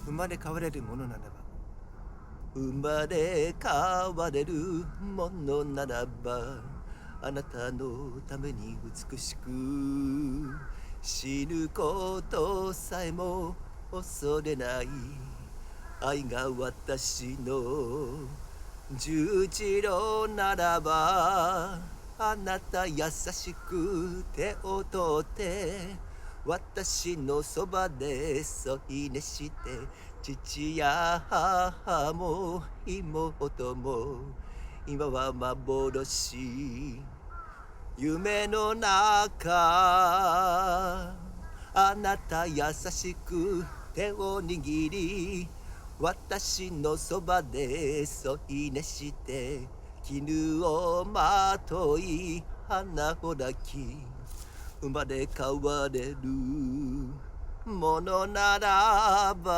生まれ変われるものならば、生まれ変われるものならば、あなたのために美しく死ぬことさえも恐れない。愛が私の十字路ならば、あなた優しく手を取って私のそばで添い寝して、父や母も妹も今は幻。夢の中、あなた優しく手を握り私のそばで添い寝して、絹をまとい花を抱き生まれ変われるものならば